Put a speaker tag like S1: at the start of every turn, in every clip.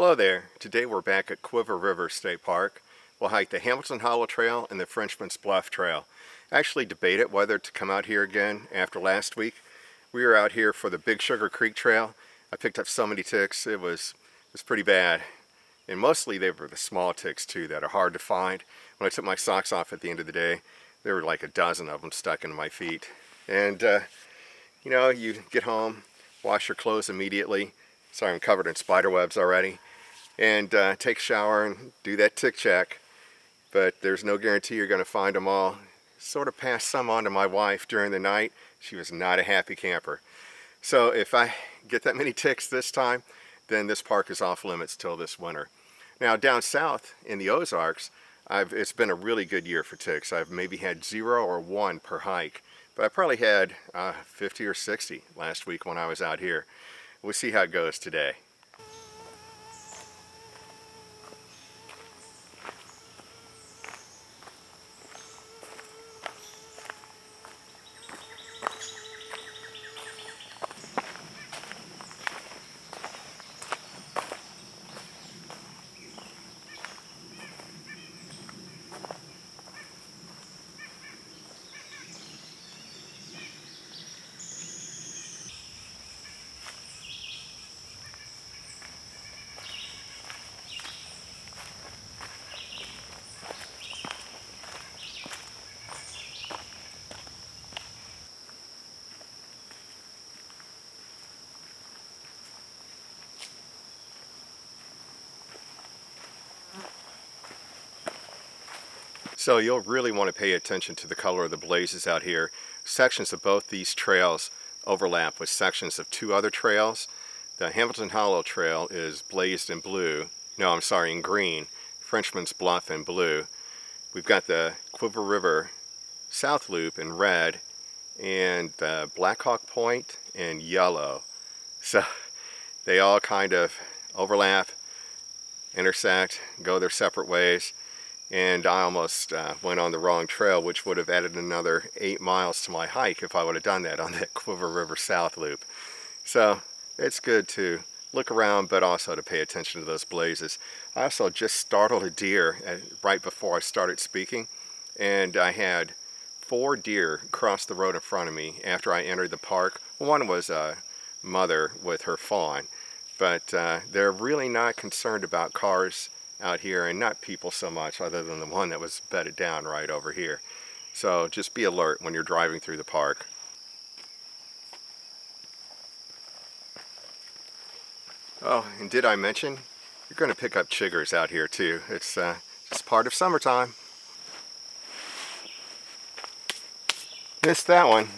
S1: Hello there. Today we're back at Cuivre River State Park. We'll hike the Hamilton Hollow Trail and the Frenchman's Bluff Trail. I actually debated whether to come out here again after last week. We were out here for the Big Sugar Creek Trail. I picked up so many ticks, it was pretty bad. And mostly they were the small ticks too that are hard to find. When I took my socks off at the end of the day, there were like a dozen of them stuck in my feet. And you know, you get home, wash your clothes immediately. Sorry, I'm covered in spider webs already. And take a shower and do that tick check. But there's no guarantee you're going to find them all. Sort of passed some on to my wife during the night. She was not a happy camper. So if I get that many ticks this time, then this park is off limits till this winter. Now down south in the Ozarks, it's been a really good year for ticks. I've maybe had 0 or 1 per hike. But I probably had 50 or 60 last week when I was out here. We'll see how it goes today. So you'll really want to pay attention to the color of the blazes out here. Sections of both these trails overlap with sections of 2 other trails. The Hamilton Hollow Trail is blazed in blue. No, I'm sorry, in green. Frenchman's Bluff in blue. We've got the Cuivre River South Loop in red and Black Hawk Point in yellow. So they all kind of overlap, intersect, go their separate ways. And I almost went on the wrong trail, which would have added another 8 miles to my hike if I would have done that on that Cuivre River South Loop. So it's good to look around, but also to pay attention to those blazes. I also just startled a deer right before I started speaking, and I had 4 deer cross the road in front of me after I entered the park. One was a mother with her fawn, but they're really not concerned about cars out here, and not people so much, other than the one that was bedded down right over here. So just be alert when you're driving through the park. Oh, and did I mention you're going to pick up chiggers out here too? It's just part of summertime. Missed that one.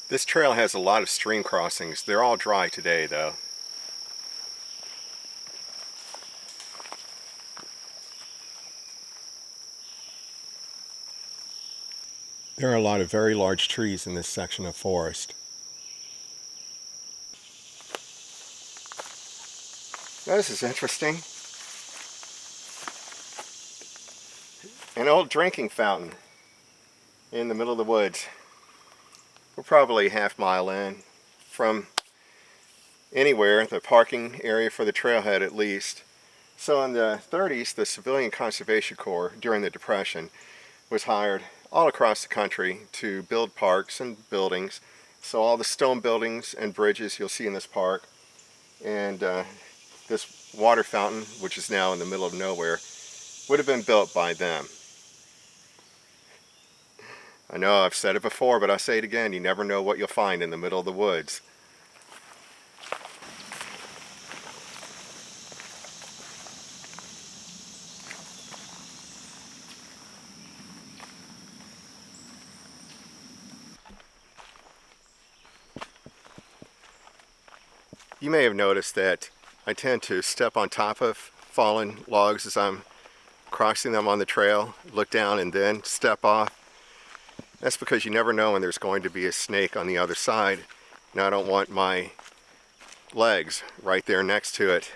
S1: This trail has a lot of stream crossings. They're all dry today though. There are a lot of very large trees in this section of forest. Now, this is interesting. An old drinking fountain in the middle of the woods. We're probably half-mile in from anywhere, the parking area for the trailhead at least. So in the 30s, the Civilian Conservation Corps, during the Depression, was hired all across the country to build parks and buildings. So all the stone buildings and bridges you'll see in this park, and this water fountain, which is now in the middle of nowhere, would have been built by them. I know I've said it before, but I'll say it again, you never know what you'll find in the middle of the woods. You may have noticed that I tend to step on top of fallen logs as I'm crossing them on the trail, look down and then step off. That's because you never know when there's going to be a snake on the other side. And I don't want my legs right there next to it.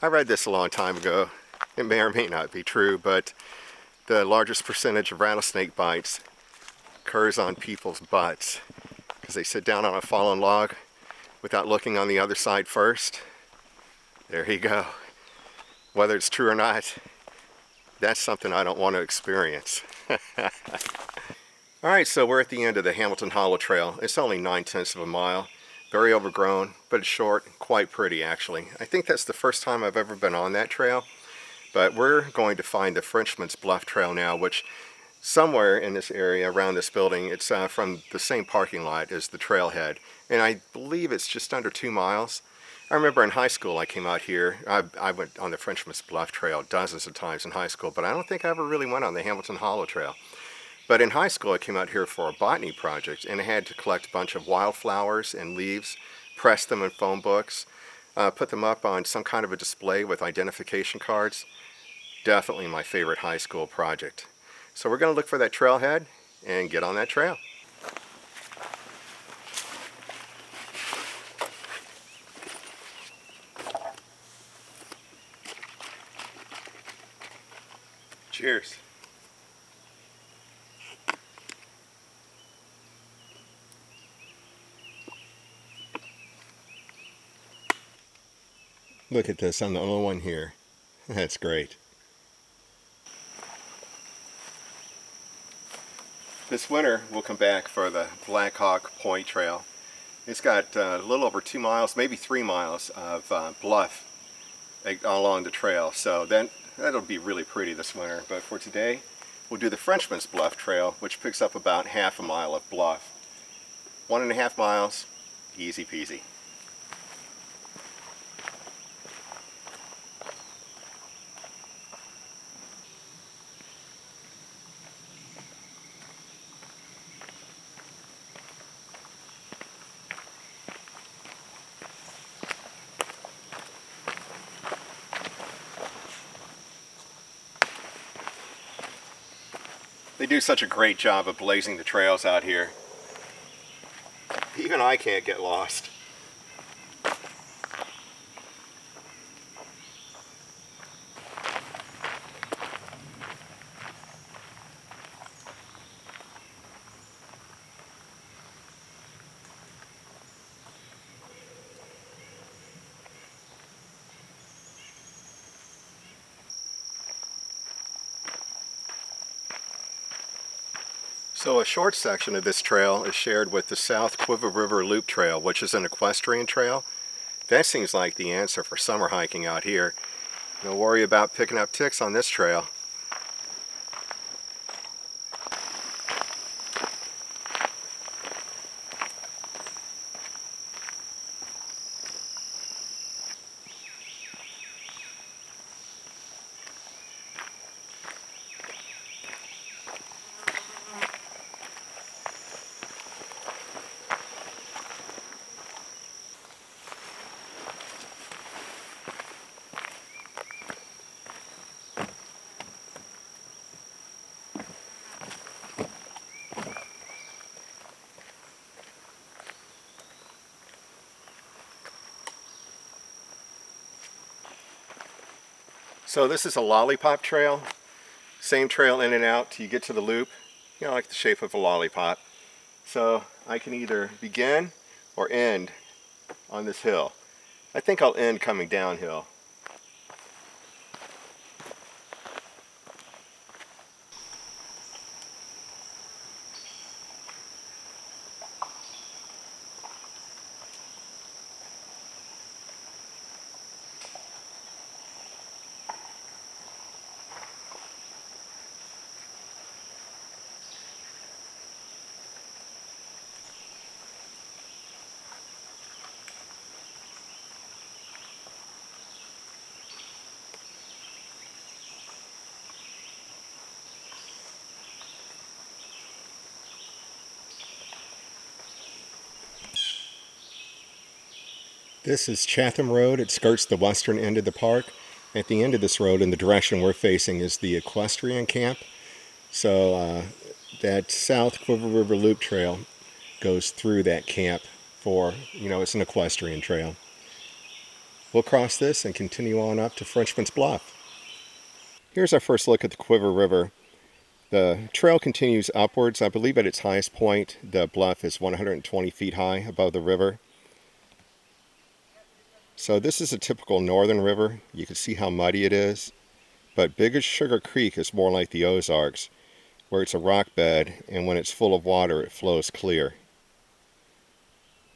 S1: I read this a long time ago. It may or may not be true, but the largest percentage of rattlesnake bites occurs on people's butts because they sit down on a fallen log without looking on the other side first. There you go. Whether it's true or not, that's something I don't want to experience. Alright, so we're at the end of the Hamilton Hollow Trail. It's only 9/10 of a mile. Very overgrown, but it's short, quite pretty actually. I think that's the first time I've ever been on that trail. But we're going to find the Frenchman's Bluff Trail now, which somewhere in this area around this building, it's from the same parking lot as the trailhead. And I believe it's just under 2 miles. I remember in high school I came out here. I went on the Frenchman's Bluff Trail dozens of times in high school, but I don't think I ever really went on the Hamilton Hollow Trail. But in high school I came out here for a botany project and I had to collect a bunch of wildflowers and leaves, press them in phone books, put them up on some kind of a display with identification cards. Definitely my favorite high school project. So we're going to look for that trailhead and get on that trail. Cheers. Look at this, I'm the only one here. That's great. This winter we'll come back for the Black Hawk Point Trail. It's got a little over 2 miles, maybe 3 miles of bluff along the trail, so that'll be really pretty this winter. But for today we'll do the Frenchman's Bluff Trail, which picks up about half a mile of bluff. 1.5 miles, easy peasy. They do such a great job of blazing the trails out here. Even I can't get lost. So a short section of this trail is shared with the South Cuivre River Loop Trail, which is an equestrian trail. That seems like the answer for summer hiking out here. No worry about picking up ticks on this trail. So this is a lollipop trail. Same trail in and out till you get to the loop. You know, like the shape of a lollipop. So I can either begin or end on this hill. I think I'll end coming downhill. This is Chatham Road. It skirts the western end of the park. At the end of this road, in the direction we're facing, is the equestrian camp. So that South Cuivre River Loop Trail goes through that camp for, it's an equestrian trail. We'll cross this and continue on up to Frenchman's Bluff. Here's our first look at the Cuivre River. The trail continues upwards. I believe at its highest point, the bluff is 120 feet high above the river. So this is a typical northern river. You can see how muddy it is. But Big as Sugar Creek is more like the Ozarks, where it's a rock bed, and when it's full of water, it flows clear.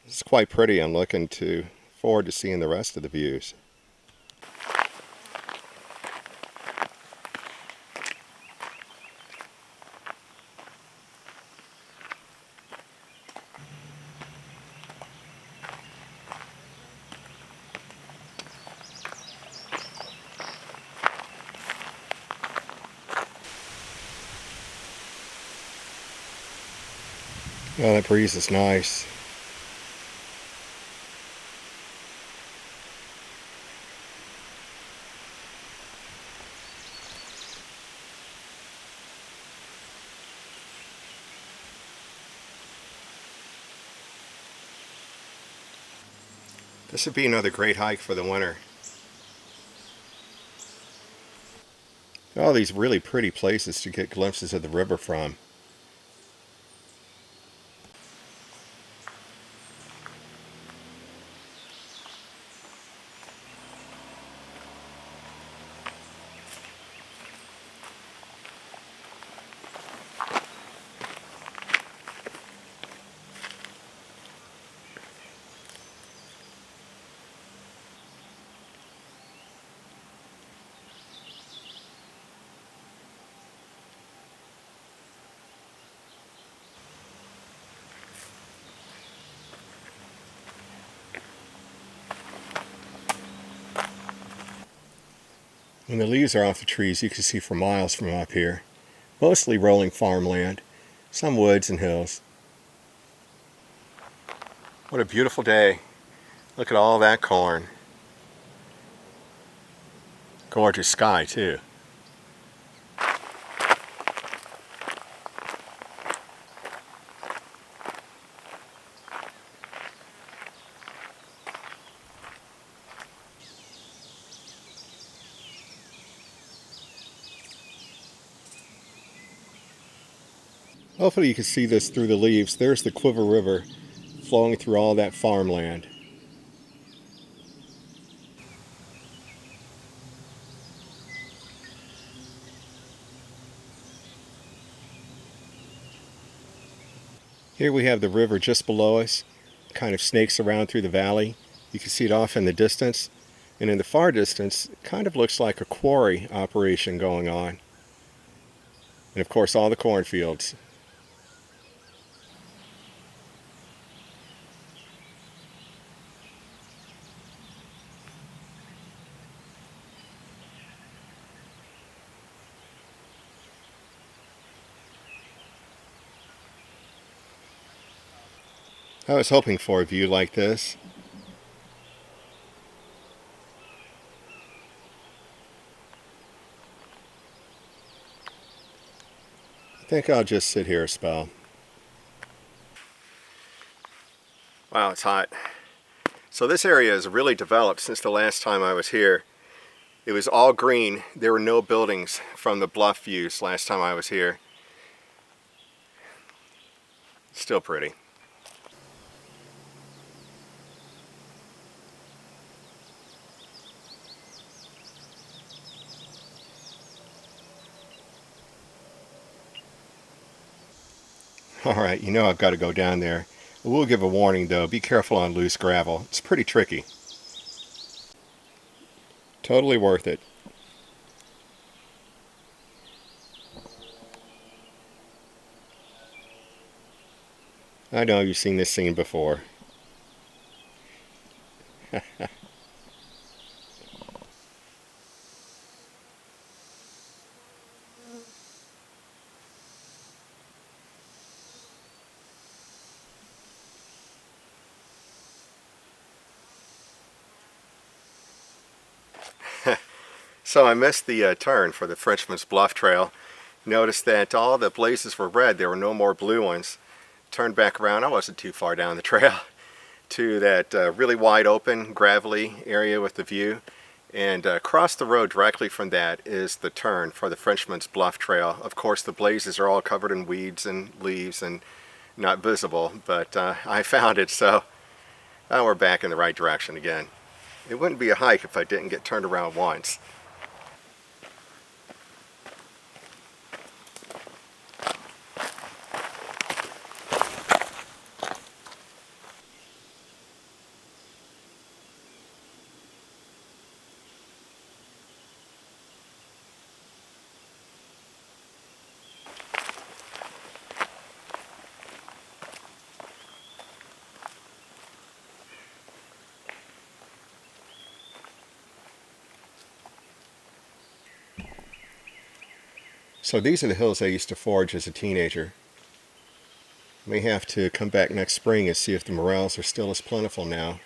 S1: It's quite pretty. I'm looking forward to seeing the rest of the views. Oh, that breeze is nice. This would be another great hike for the winter. All these really pretty places to get glimpses of the river from. When the leaves are off the trees, you can see for miles from up here. Mostly rolling farmland, some woods and hills. What a beautiful day. Look at all that corn. Gorgeous sky, too. Hopefully you can see this through the leaves. There's the Cuivre River flowing through all that farmland. Here we have the river just below us. It kind of snakes around through the valley. You can see it off in the distance. And in the far distance, it kind of looks like a quarry operation going on. And of course, all the cornfields. I was hoping for a view like this. I think I'll just sit here a spell. Wow, it's hot. So this area has really developed since the last time I was here. It was all green. There were no buildings from the bluff views last time I was here. Still pretty. Alright, I've got to go down there. I will give a warning though, be careful on loose gravel. It's pretty tricky. Totally worth it. I know you've seen this scene before. So I missed the turn for the Frenchman's Bluff trail. Noticed that all the blazes were red. There were no more blue ones. Turned back around. I wasn't too far down the trail to that really wide open gravelly area with the view. And across the road directly from that is the turn for the Frenchman's Bluff trail. Of course the blazes are all covered in weeds and leaves and not visible, but I found it, so we're back in the right direction again. It wouldn't be a hike if I didn't get turned around once. So these are the hills I used to forage as a teenager. May have to come back next spring and see if the morels are still as plentiful now.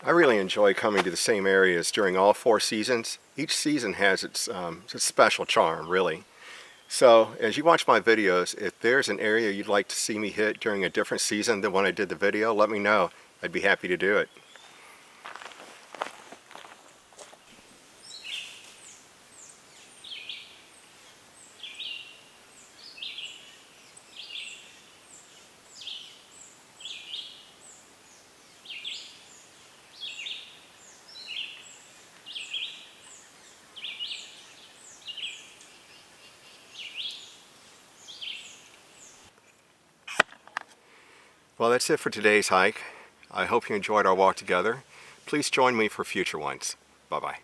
S1: I really enjoy coming to the same areas during all 4 seasons. Each season has its special charm, really. So as you watch my videos, if there's an area you'd like to see me hit during a different season than when I did the video, let me know. I'd be happy to do it. Well, that's it for today's hike. I hope you enjoyed our walk together. Please join me for future ones. Bye-bye.